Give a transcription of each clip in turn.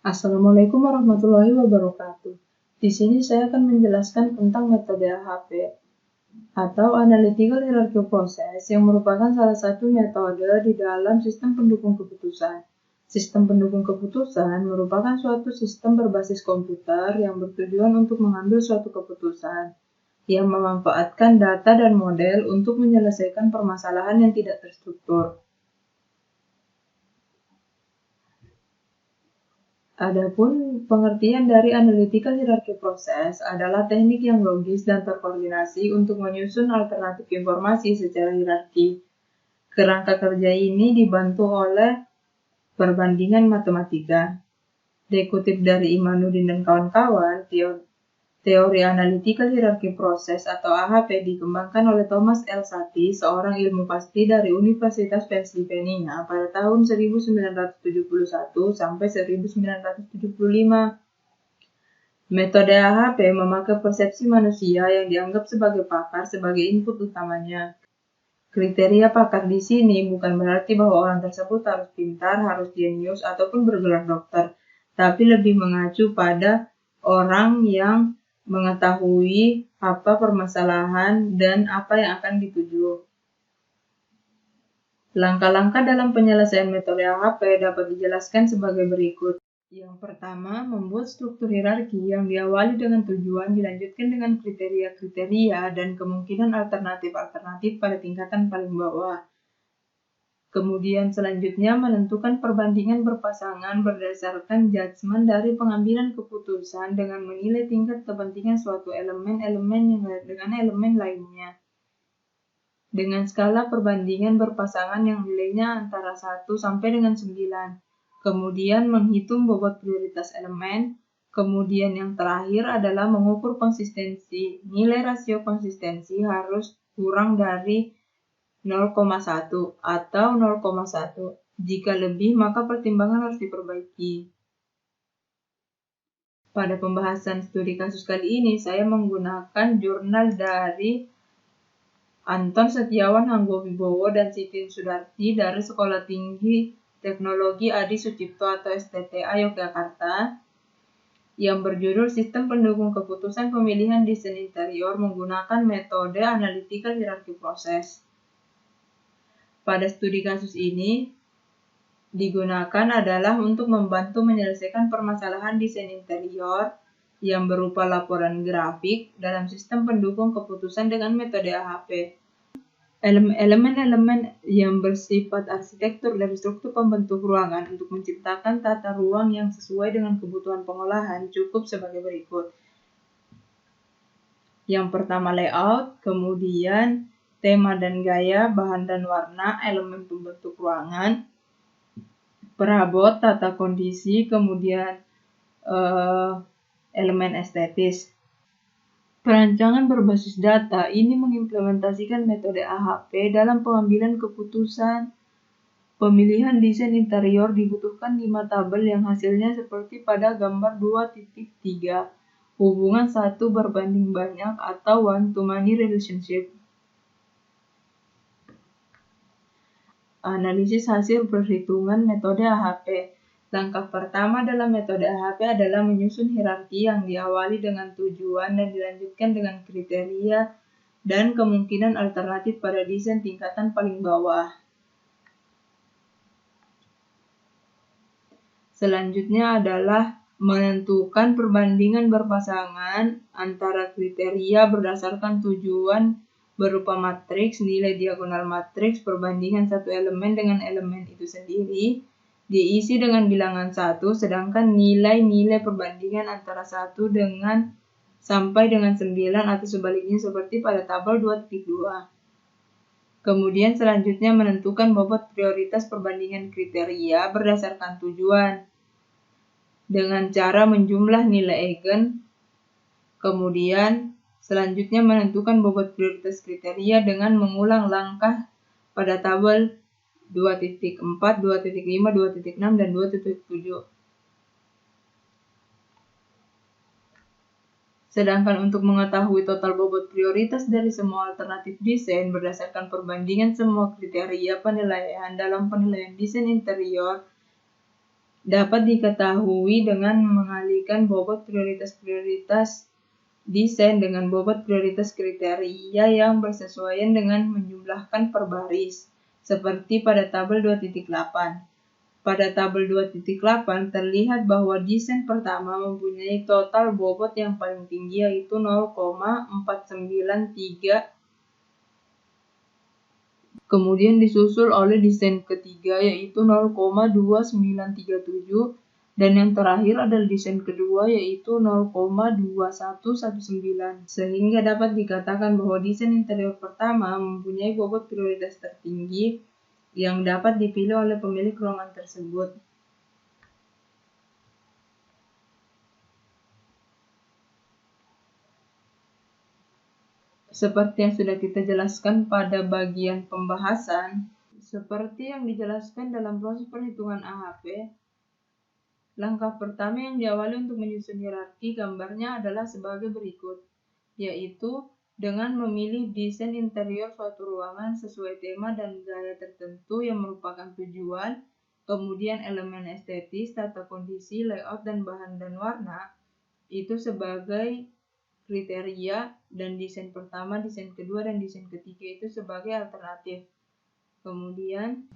Assalamualaikum warahmatullahi wabarakatuh. Di sini saya akan menjelaskan tentang metode AHP atau Analytical Hierarchy Process yang merupakan salah satu metode di dalam sistem pendukung keputusan. Sistem pendukung keputusan merupakan suatu sistem berbasis komputer yang bertujuan untuk mengambil suatu keputusan yang memanfaatkan data dan model untuk menyelesaikan permasalahan yang tidak terstruktur. Adapun pengertian dari analytical hierarchy process adalah teknik yang logis dan terkoordinasi untuk menyusun alternatif informasi secara hierarki. Kerangka kerja ini dibantu oleh perbandingan matematika. Dikutip dari Imanuddin dan kawan-kawan, teori analytical hierarchy process atau AHP dikembangkan oleh Thomas L. Sati, seorang ilmu pasti dari Universitas Pennsylvania pada tahun 1971 sampai 1975. Metode AHP memakai persepsi manusia yang dianggap sebagai pakar sebagai input utamanya. Kriteria pakar di sini bukan berarti bahwa orang tersebut harus pintar, harus jenius, ataupun bergelar dokter, tapi lebih mengacu pada orang yang mengetahui apa permasalahan dan apa yang akan dituju. Langkah-langkah dalam penyelesaian metode AHP dapat dijelaskan sebagai berikut. Yang pertama, membuat struktur hierarki yang diawali dengan tujuan dilanjutkan dengan kriteria-kriteria dan kemungkinan alternatif-alternatif pada tingkatan paling bawah. Kemudian selanjutnya menentukan perbandingan berpasangan berdasarkan judgement dari pengambilan keputusan dengan menilai tingkat kepentingan suatu elemen-elemen dengan elemen lainnya. Dengan skala perbandingan berpasangan yang nilainya antara 1 sampai dengan 9. Kemudian menghitung bobot prioritas elemen. Kemudian yang terakhir adalah mengukur konsistensi. Nilai rasio konsistensi harus kurang dari 0,1 atau 0,1. Jika lebih, maka pertimbangan harus diperbaiki. Pada pembahasan studi kasus kali ini, saya menggunakan jurnal dari Anton Setiawan Hanggowibowo dan Siti Sudarti dari Sekolah Tinggi Teknologi Adi Sucipto atau STTA Yogyakarta yang berjudul Sistem Pendukung Keputusan Pemilihan Desain Interior menggunakan metode Analytical Hierarchy Process. Pada studi kasus ini digunakan adalah untuk membantu menyelesaikan permasalahan desain interior yang berupa laporan grafik dalam sistem pendukung keputusan dengan metode AHP. Elemen-elemen yang bersifat arsitektur dari struktur pembentuk ruangan untuk menciptakan tata ruang yang sesuai dengan kebutuhan pengolahan cukup sebagai berikut. Yang pertama layout, kemudian tema dan gaya, bahan dan warna, elemen pembentuk ruangan, perabot, tata kondisi, kemudian elemen estetis. Perancangan berbasis data ini mengimplementasikan metode AHP dalam pengambilan keputusan. Pemilihan desain interior dibutuhkan 5 tabel yang hasilnya seperti pada gambar 2.3, hubungan 1 berbanding banyak atau one-to-many relationship. Analisis hasil perhitungan metode AHP. Langkah pertama dalam metode AHP adalah menyusun hierarki yang diawali dengan tujuan dan dilanjutkan dengan kriteria dan kemungkinan alternatif pada desain tingkatan paling bawah. Selanjutnya adalah menentukan perbandingan berpasangan antara kriteria berdasarkan tujuan berupa matriks, nilai diagonal matriks, perbandingan satu elemen dengan elemen itu sendiri, diisi dengan bilangan 1, sedangkan nilai-nilai perbandingan antara 1 dengan sampai dengan 9 atau sebaliknya seperti pada tabel 2.2. Kemudian selanjutnya menentukan bobot prioritas perbandingan kriteria berdasarkan tujuan dengan cara menjumlah nilai eigen. Kemudian selanjutnya menentukan bobot prioritas kriteria dengan mengulang langkah pada tabel 2.4, 2.5, 2.6, dan 2.7. Sedangkan untuk mengetahui total bobot prioritas dari semua alternatif desain berdasarkan perbandingan semua kriteria penilaian dalam penilaian desain interior dapat diketahui dengan mengalihkan bobot prioritas-prioritas desain dengan bobot prioritas kriteria yang bersesuaian dengan menjumlahkan per baris, seperti pada tabel 2.8. Pada tabel 2.8 terlihat bahwa desain pertama mempunyai total bobot yang paling tinggi yaitu 0,493, kemudian disusul oleh desain ketiga yaitu 0,2937, dan yang terakhir adalah desain kedua yaitu 0,2119. Sehingga dapat dikatakan bahwa desain interior pertama mempunyai bobot prioritas tertinggi yang dapat dipilih oleh pemilik ruangan tersebut. Seperti yang sudah kita jelaskan pada bagian pembahasan, seperti yang dijelaskan dalam proses perhitungan AHP, langkah pertama yang diawali untuk menyusun hierarki gambarnya adalah sebagai berikut, yaitu dengan memilih desain interior suatu ruangan sesuai tema dan gaya tertentu yang merupakan tujuan, kemudian elemen estetis, tata kondisi, layout, dan bahan dan warna, itu sebagai kriteria, dan desain pertama, desain kedua, dan desain ketiga itu sebagai alternatif. Kemudian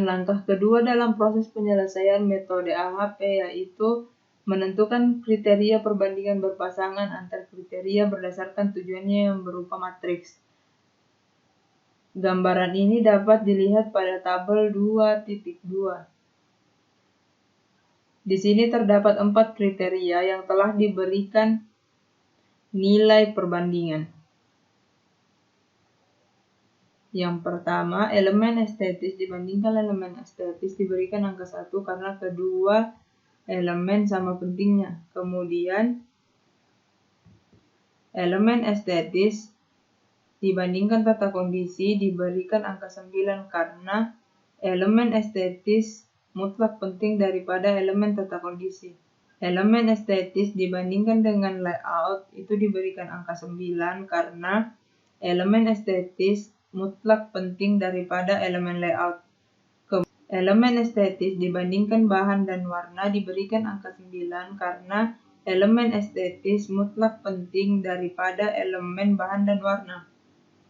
langkah kedua dalam proses penyelesaian metode AHP yaitu menentukan kriteria perbandingan berpasangan antar kriteria berdasarkan tujuannya yang berupa matriks. Gambaran ini dapat dilihat pada tabel 2.2. Di sini terdapat 4 kriteria yang telah diberikan nilai perbandingan. Yang pertama, elemen estetis dibandingkan elemen estetis diberikan angka 1 karena kedua elemen sama pentingnya. Kemudian, elemen estetis dibandingkan tata kondisi diberikan angka 9 karena elemen estetis mutlak penting daripada elemen tata kondisi. Elemen estetis dibandingkan dengan layout itu diberikan angka 9 karena elemen estetis mutlak penting daripada elemen layout. Elemen estetis dibandingkan bahan dan warna diberikan angka 9 karena elemen estetis mutlak penting daripada elemen bahan dan warna.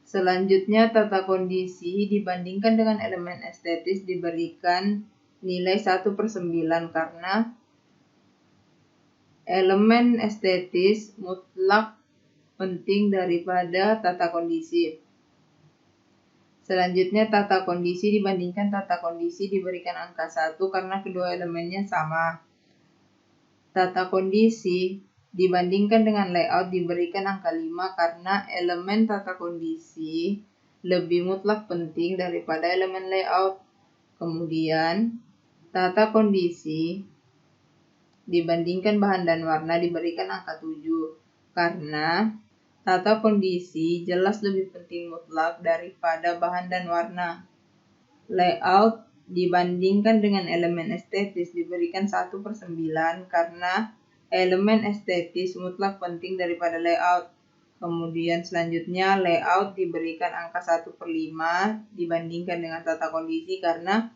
Selanjutnya, tata kondisi dibandingkan dengan elemen estetis diberikan nilai 1/9 karena elemen estetis mutlak penting daripada tata kondisi. Selanjutnya, tata kondisi dibandingkan tata kondisi diberikan angka 1 karena kedua elemennya sama. Tata kondisi dibandingkan dengan layout diberikan angka 5 karena elemen tata kondisi lebih mutlak penting daripada elemen layout. Kemudian, tata kondisi dibandingkan bahan dan warna diberikan angka 7 karena tata kondisi jelas lebih penting mutlak daripada bahan dan warna. Layout dibandingkan dengan elemen estetis diberikan 1/9 karena elemen estetis mutlak penting daripada layout. Kemudian selanjutnya layout diberikan angka 1/5 dibandingkan dengan tata kondisi karena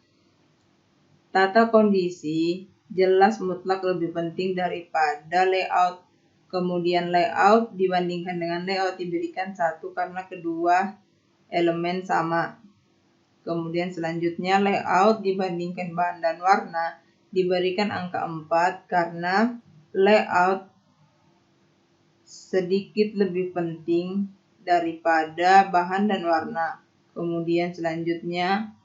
tata kondisi jelas mutlak lebih penting daripada layout. Kemudian layout dibandingkan dengan layout diberikan 1 karena kedua elemen sama. Kemudian selanjutnya layout dibandingkan bahan dan warna diberikan angka 4 karena layout sedikit lebih penting daripada bahan dan warna. Kemudian selanjutnya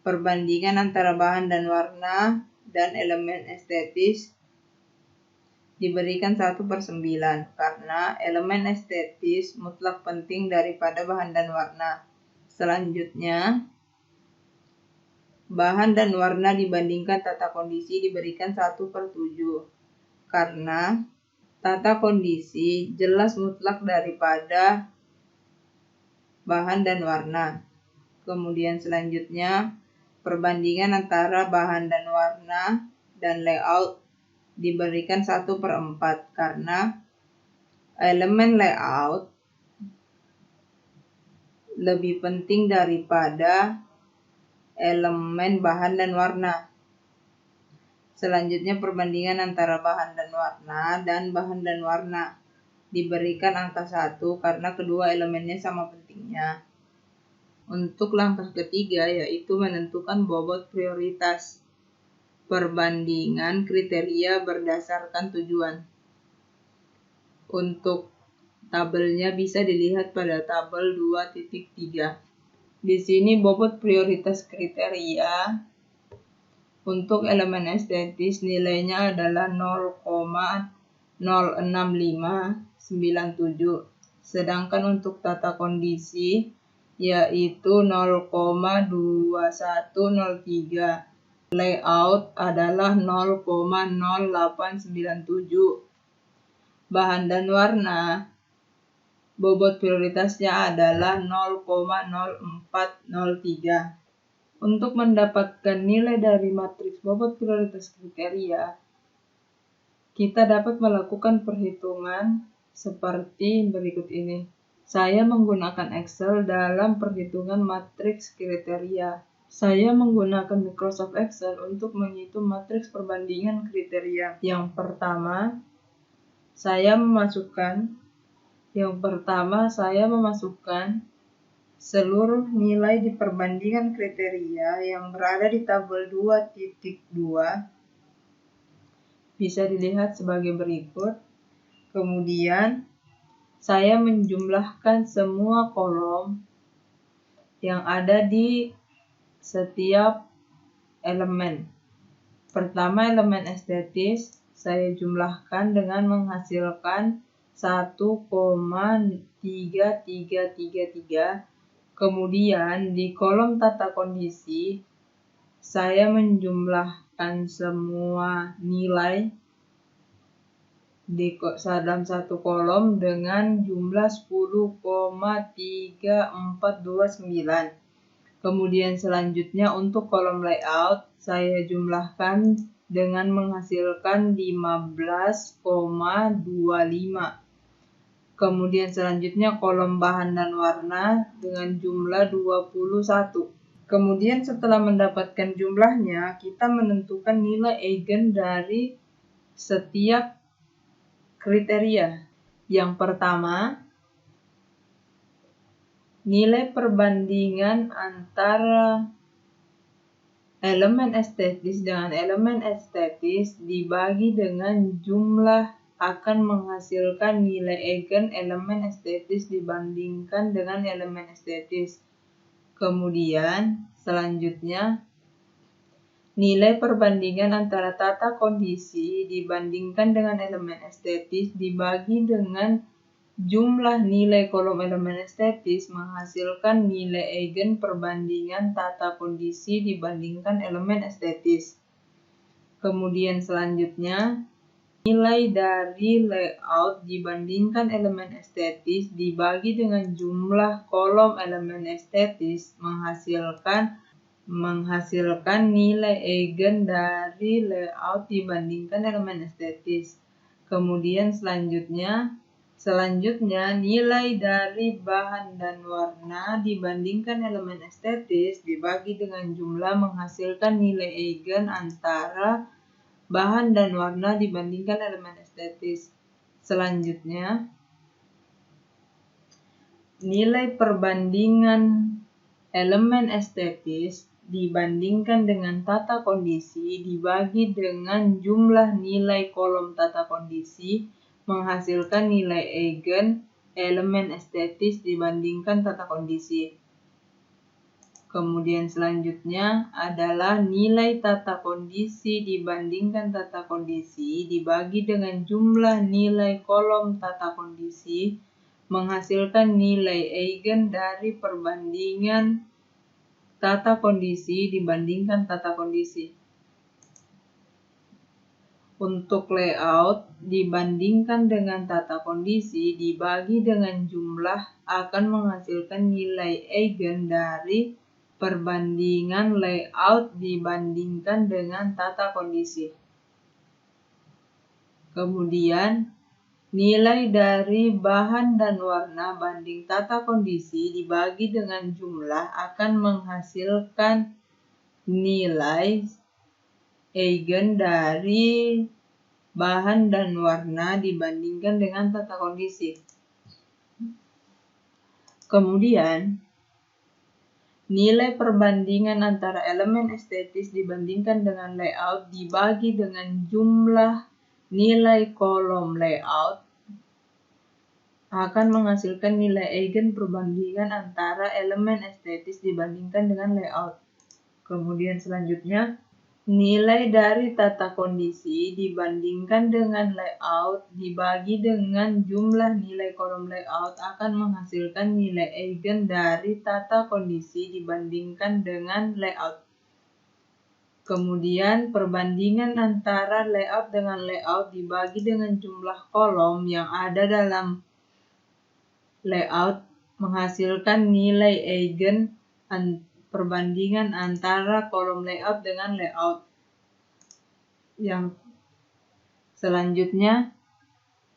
perbandingan antara bahan dan warna dan elemen estetis diberikan 1/9 karena elemen estetis mutlak penting daripada bahan dan warna. Selanjutnya, bahan dan warna dibandingkan tata kondisi diberikan 1/7 karena tata kondisi jelas mutlak daripada bahan dan warna. Kemudian selanjutnya, perbandingan antara bahan dan warna dan layout diberikan 1/4 karena elemen layout lebih penting daripada elemen bahan dan warna. Selanjutnya perbandingan antara bahan dan bahan dan warna. Diberikan angka 1 karena kedua elemennya sama pentingnya. Untuk langkah ketiga yaitu menentukan bobot prioritas. Perbandingan kriteria berdasarkan tujuan. Untuk tabelnya bisa dilihat pada tabel 2.3. Di sini bobot prioritas kriteria untuk elemen estetis nilainya adalah 0,06597. Sedangkan untuk tata kondisi yaitu 0,2103. Layout adalah 0,0897. Bahan dan warna bobot prioritasnya adalah 0,0403. Untuk mendapatkan nilai dari matriks bobot prioritas kriteria, kita dapat melakukan perhitungan seperti berikut ini. Saya menggunakan Excel dalam perhitungan matriks kriteria. Saya menggunakan Microsoft Excel untuk menghitung matriks perbandingan kriteria. Yang pertama, saya memasukkan seluruh nilai di perbandingan kriteria yang berada di tabel 2.2 bisa dilihat sebagai berikut. Kemudian, saya menjumlahkan semua kolom yang ada di setiap elemen. Pertama, elemen estetis, saya jumlahkan dengan menghasilkan 1,3333. Kemudian di kolom tata kondisi, saya menjumlahkan semua nilai dalam satu kolom dengan jumlah 10,3429. Kemudian selanjutnya untuk kolom layout, saya jumlahkan dengan menghasilkan 15,25. Kemudian selanjutnya kolom bahan dan warna dengan jumlah 21. Kemudian setelah mendapatkan jumlahnya, kita menentukan nilai eigen dari setiap kriteria. Yang pertama, nilai perbandingan antara elemen estetis dengan elemen estetis dibagi dengan jumlah akan menghasilkan nilai eigen elemen estetis dibandingkan dengan elemen estetis. Kemudian, selanjutnya, nilai perbandingan antara tata kondisi dibandingkan dengan elemen estetis dibagi dengan jumlah nilai kolom elemen estetis menghasilkan nilai eigen perbandingan tata kondisi dibandingkan elemen estetis. Kemudian selanjutnya, nilai dari layout dibandingkan elemen estetis dibagi dengan jumlah kolom elemen estetis menghasilkan nilai eigen dari layout dibandingkan elemen estetis. Kemudian selanjutnya nilai dari bahan dan warna dibandingkan elemen estetis dibagi dengan jumlah menghasilkan nilai eigen antara bahan dan warna dibandingkan elemen estetis. Selanjutnya, nilai perbandingan elemen estetis dibandingkan dengan tata kondisi dibagi dengan jumlah nilai kolom tata kondisi menghasilkan nilai eigen elemen estetis dibandingkan tata kondisi. Kemudian selanjutnya adalah nilai tata kondisi dibandingkan tata kondisi dibagi dengan jumlah nilai kolom tata kondisi menghasilkan nilai eigen dari perbandingan tata kondisi dibandingkan tata kondisi. Untuk layout dibandingkan dengan tata kondisi dibagi dengan jumlah akan menghasilkan nilai eigen dari perbandingan layout dibandingkan dengan tata kondisi. Kemudian, nilai dari bahan dan warna banding tata kondisi dibagi dengan jumlah akan menghasilkan nilai eigen dari bahan dan warna dibandingkan dengan tata kondisi. Kemudian, nilai perbandingan antara elemen estetis dibandingkan dengan layout dibagi dengan jumlah nilai kolom layout akan menghasilkan nilai eigen perbandingan antara elemen estetis dibandingkan dengan layout. Kemudian selanjutnya, nilai dari tata kondisi dibandingkan dengan layout dibagi dengan jumlah nilai kolom layout akan menghasilkan nilai eigen dari tata kondisi dibandingkan dengan layout. Kemudian perbandingan antara layout dengan layout dibagi dengan jumlah kolom yang ada dalam layout menghasilkan nilai eigen perbandingan antara kolom layout dengan layout. Yang selanjutnya,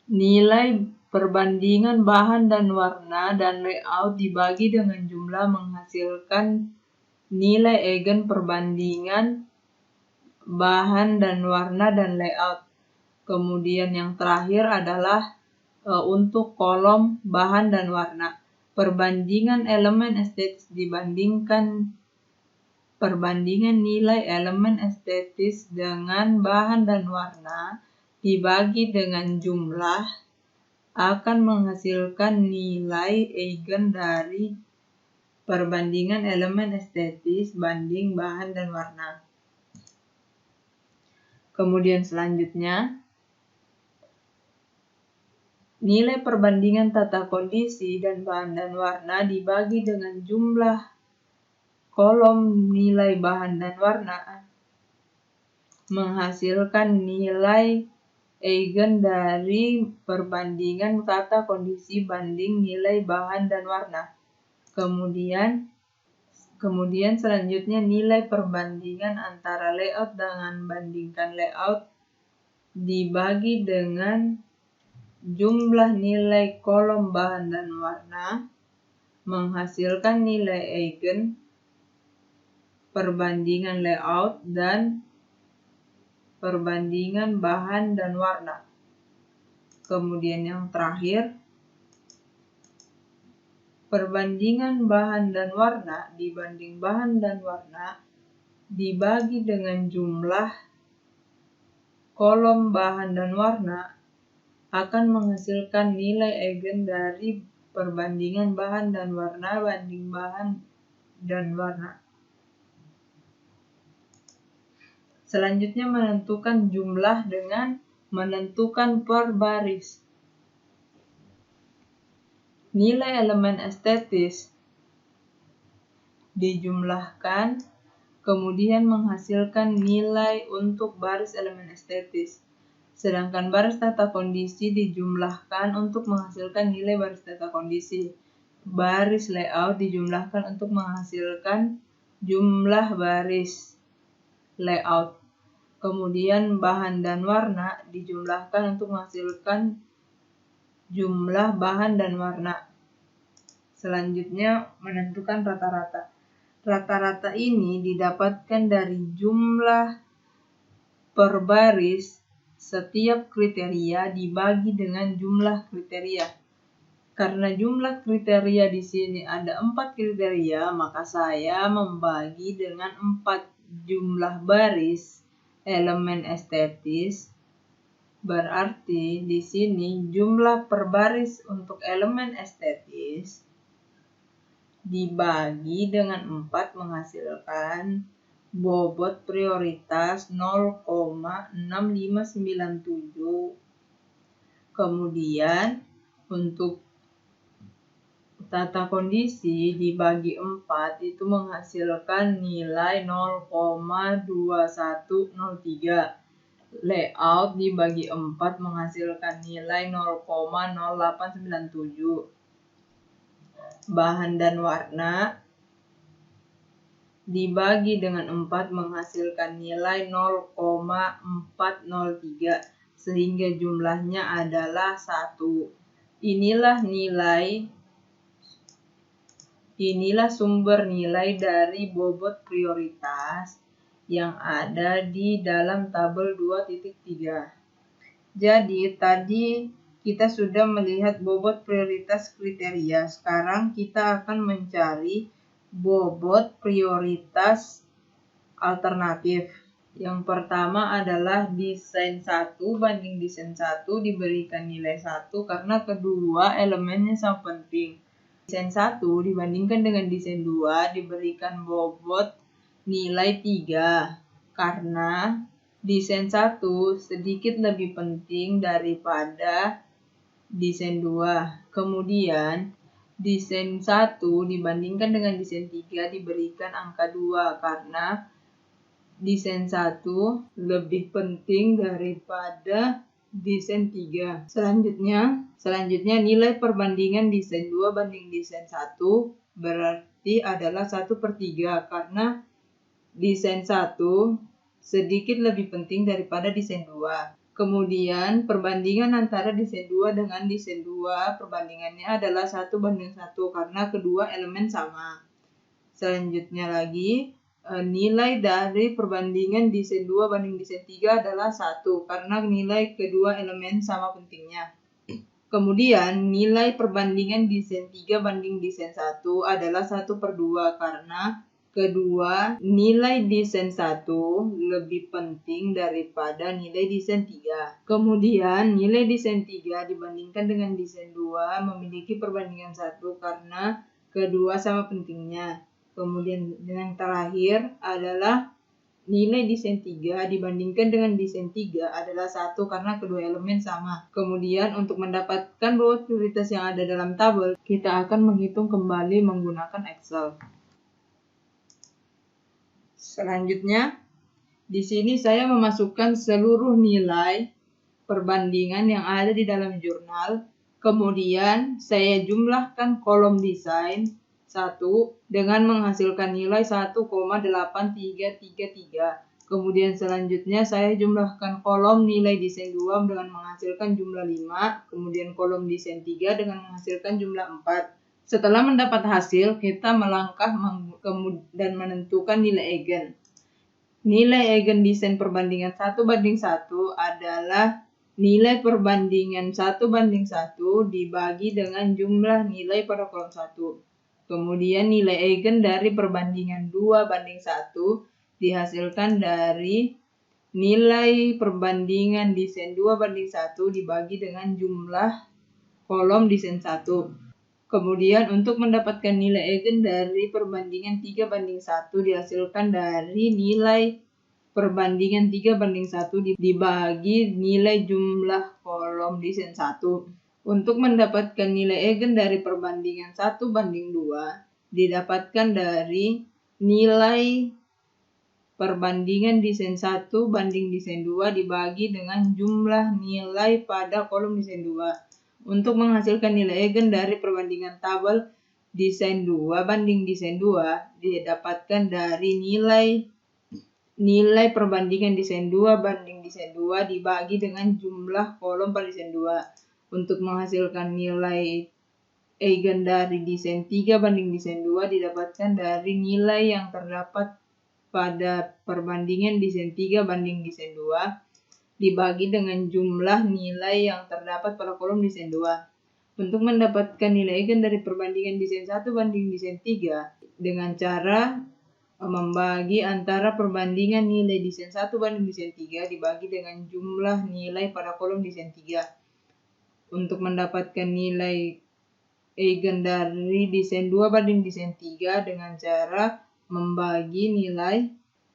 nilai perbandingan bahan dan warna dan layout dibagi dengan jumlah menghasilkan nilai eigen perbandingan bahan dan warna dan layout. Kemudian yang terakhir adalah untuk kolom bahan dan warna. Perbandingan elemen estetis perbandingan nilai elemen estetis dengan bahan dan warna dibagi dengan jumlah akan menghasilkan nilai eigen dari perbandingan elemen estetis banding bahan dan warna. Kemudian selanjutnya, nilai perbandingan tata kondisi dan bahan dan warna dibagi dengan jumlah kolom nilai bahan dan warna menghasilkan nilai eigen dari perbandingan tata kondisi banding nilai bahan dan warna. Kemudian selanjutnya nilai perbandingan antara layout dengan bandingkan layout dibagi dengan jumlah nilai kolom bahan dan warna menghasilkan nilai eigen perbandingan layout dan perbandingan bahan dan warna. Kemudian yang terakhir, perbandingan bahan dan warna dibanding bahan dan warna dibagi dengan jumlah kolom bahan dan warna akan menghasilkan nilai eigen dari perbandingan bahan dan warna banding bahan dan warna. Selanjutnya menentukan jumlah dengan menentukan per baris. Nilai elemen estetis dijumlahkan, kemudian menghasilkan nilai untuk baris elemen estetis. Sedangkan baris tata kondisi dijumlahkan untuk menghasilkan nilai baris tata kondisi. Baris layout dijumlahkan untuk menghasilkan jumlah baris layout. Kemudian bahan dan warna dijumlahkan untuk menghasilkan jumlah bahan dan warna. Selanjutnya menentukan rata-rata. Rata-rata ini didapatkan dari jumlah per baris setiap kriteria dibagi dengan jumlah kriteria. Karena jumlah kriteria di sini ada 4 kriteria, maka saya membagi dengan 4 jumlah baris elemen estetis. Berarti di sini jumlah per baris untuk elemen estetis dibagi dengan 4 menghasilkan bobot prioritas 0,6597. Kemudian untuk tata kondisi dibagi 4 itu menghasilkan nilai 0,2103. Layout dibagi 4 menghasilkan nilai 0,0897. Bahan dan warna dibagi dengan 4 menghasilkan nilai 0,403 sehingga jumlahnya adalah 1. Inilah nilai Inilah sumber nilai dari bobot prioritas yang ada di dalam tabel 2.3. Jadi tadi kita sudah melihat bobot prioritas kriteria. Sekarang kita akan mencari bobot prioritas alternatif. Yang pertama adalah desain 1 banding desain 1 diberikan nilai 1 karena kedua elemennya sama penting. Desain 1 dibandingkan dengan desain 2 diberikan bobot nilai 3 karena desain 1 sedikit lebih penting daripada desain 2. Kemudian desain 1 dibandingkan dengan desain 3 diberikan angka 2 karena desain 1 lebih penting daripada desain 3. Selanjutnya nilai perbandingan desain 2 banding desain 1 berarti adalah 1/3 karena desain 1 sedikit lebih penting daripada desain 2. Kemudian perbandingan antara desain 2 dengan desain 2 perbandingannya adalah 1/1 karena kedua elemen sama. Selanjutnya lagi nilai dari perbandingan desain 2 banding desain 3 adalah 1 karena nilai kedua elemen sama pentingnya. Kemudian nilai perbandingan desain 3 banding desain 1 adalah 1/2 karena kedua nilai desain 1 lebih penting daripada nilai desain 3. Kemudian nilai desain 3 dibandingkan dengan desain 2 memiliki perbandingan 1 karena kedua sama pentingnya. Kemudian yang terakhir adalah nilai desain 3 dibandingkan dengan desain 3 adalah 1 karena kedua elemen sama. Kemudian untuk mendapatkan bobot prioritas yang ada dalam tabel, kita akan menghitung kembali menggunakan Excel. Selanjutnya, di sini saya memasukkan seluruh nilai perbandingan yang ada di dalam jurnal. Kemudian saya jumlahkan kolom desain 1 dengan menghasilkan nilai 1,8333. Kemudian selanjutnya saya jumlahkan kolom nilai desain 2 dengan menghasilkan jumlah 5. Kemudian kolom desain 3 dengan menghasilkan jumlah 4. Setelah mendapat hasil, kita melangkah dan menentukan nilai eigen. Nilai eigen desain perbandingan 1/1 adalah nilai perbandingan 1/1 dibagi dengan jumlah nilai pada kolom 1. Kemudian nilai eigen dari perbandingan 2/1 dihasilkan dari nilai perbandingan desain 2/1 dibagi dengan jumlah kolom desain 1. Kemudian untuk mendapatkan nilai eigen dari perbandingan 3/1 dihasilkan dari nilai perbandingan 3/1 dibagi nilai jumlah kolom desain 1. Untuk mendapatkan nilai eigen dari perbandingan 1/2 didapatkan dari nilai perbandingan desain 1 banding desain 2 dibagi dengan jumlah nilai pada kolom desain 2. Untuk menghasilkan nilai eigen dari perbandingan tabel desain 2 banding desain 2 didapatkan dari nilai perbandingan desain 2 banding desain 2 dibagi dengan jumlah kolom pada desain 2. Untuk menghasilkan nilai eigen dari desain 3 banding desain 2 didapatkan dari nilai yang terdapat pada perbandingan desain 3 banding desain 2 dibagi dengan jumlah nilai yang terdapat pada kolom desain 2. Untuk mendapatkan nilai eigen dari perbandingan desain 1 banding desain 3 dengan cara membagi antara perbandingan nilai desain 1 banding desain 3 dibagi dengan jumlah nilai pada kolom desain 3. Untuk mendapatkan nilai eigen dari desain 2 banding desain 3 dengan cara membagi nilai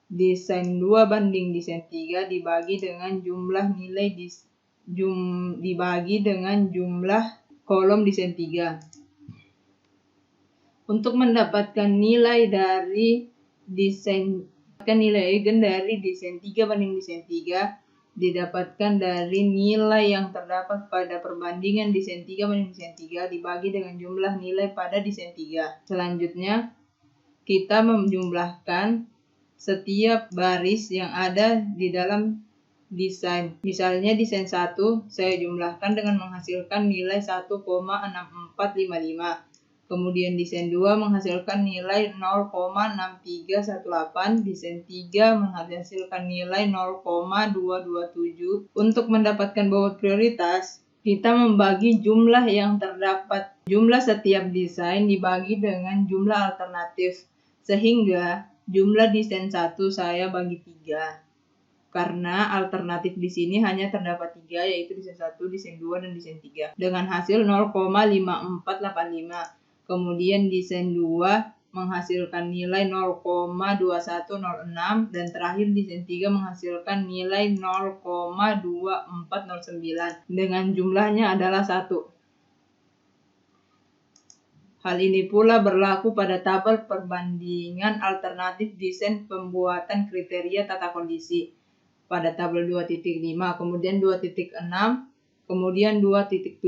desain 2 banding desain 3 dibagi dengan jumlah nilai dibagi dengan jumlah kolom desain 3. Untuk mendapatkan nilai eigen dari desain 3 banding desain 3 didapatkan dari nilai yang terdapat pada perbandingan desain 3 banding desain 3 dibagi dengan jumlah nilai pada desain 3. Selanjutnya, kita menjumlahkan setiap baris yang ada di dalam desain. Misalnya desain 1 saya jumlahkan dengan menghasilkan nilai 1,6455. Kemudian desain 2 menghasilkan nilai 0,6318, desain 3 menghasilkan nilai 0,227. Untuk mendapatkan bobot prioritas, kita membagi jumlah yang terdapat. Jumlah setiap desain dibagi dengan jumlah alternatif, sehingga jumlah desain 1 saya bagi 3. Karena alternatif di sini hanya terdapat 3, yaitu desain 1, desain 2, dan desain 3. Dengan hasil 0,5485. Kemudian desain 2 menghasilkan nilai 0,2106 dan terakhir desain 3 menghasilkan nilai 0,2409 dengan jumlahnya adalah 1. Hal ini pula berlaku pada tabel perbandingan alternatif desain pembuatan kriteria tata kondisi pada tabel 2.5, kemudian 2.6, kemudian 2.7.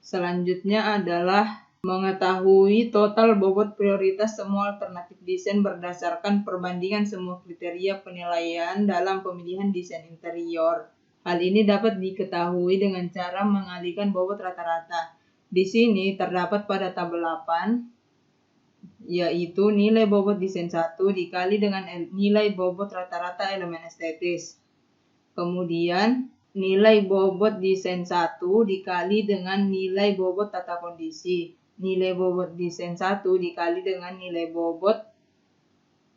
Selanjutnya adalah mengetahui total bobot prioritas semua alternatif desain berdasarkan perbandingan semua kriteria penilaian dalam pemilihan desain interior. Hal ini dapat diketahui dengan cara mengalihkan bobot rata-rata. Di sini terdapat pada tabel 8, yaitu nilai bobot desain 1 dikali dengan nilai bobot rata-rata elemen estetis. Kemudian nilai bobot desain 1 dikali dengan nilai bobot tata kondisi. Nilai bobot desain 1 dikali dengan nilai bobot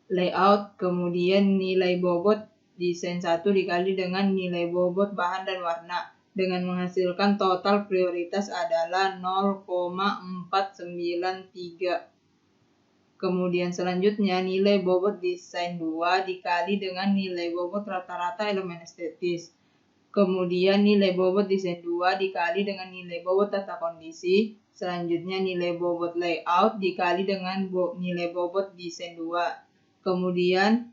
layout, kemudian nilai bobot desain 1 dikali dengan nilai bobot bahan dan warna, dengan menghasilkan total prioritas adalah 0,493. Kemudian selanjutnya nilai bobot desain 2 dikali dengan nilai bobot rata-rata elemen estetis. Kemudian nilai bobot desain 2 dikali dengan nilai bobot tata kondisi. Selanjutnya nilai bobot layout dikali dengan nilai bobot desain 2. Kemudian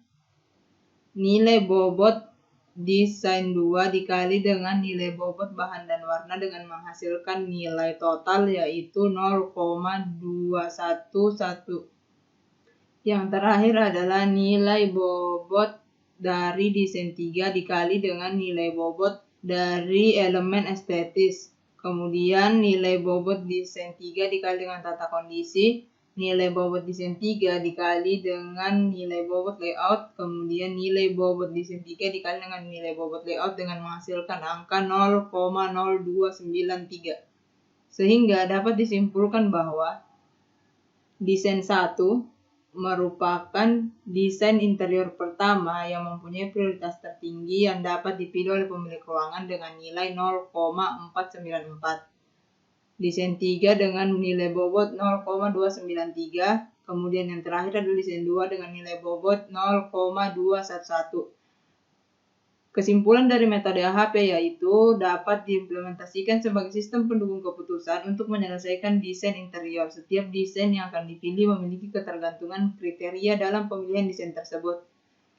nilai bobot desain 2 dikali dengan nilai bobot bahan dan warna dengan menghasilkan nilai total yaitu 0,211. Yang terakhir adalah nilai bobot dari desain 3 dikali dengan nilai bobot dari elemen estetis. Kemudian nilai bobot desain 3 dikali dengan tata kondisi, nilai bobot desain 3 dikali dengan nilai bobot layout, kemudian nilai bobot desain 3 dikali dengan nilai bobot layout dengan menghasilkan angka 0,0293. Sehingga dapat disimpulkan bahwa desain 1 merupakan desain interior pertama yang mempunyai prioritas tertinggi yang dapat dipilih oleh pemilik ruangan dengan nilai 0,494. Desain 3 dengan nilai bobot 0,293. Kemudian yang terakhir adalah desain 2 dengan nilai bobot 0,211. Kesimpulan dari metode AHP yaitu dapat diimplementasikan sebagai sistem pendukung keputusan untuk menyelesaikan desain interior. Setiap desain yang akan dipilih memiliki ketergantungan kriteria dalam pemilihan desain tersebut.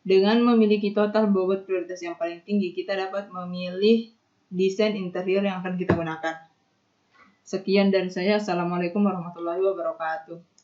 Dengan memiliki total bobot prioritas yang paling tinggi, kita dapat memilih desain interior yang akan kita gunakan. Sekian dari saya. Assalamualaikum warahmatullahi wabarakatuh.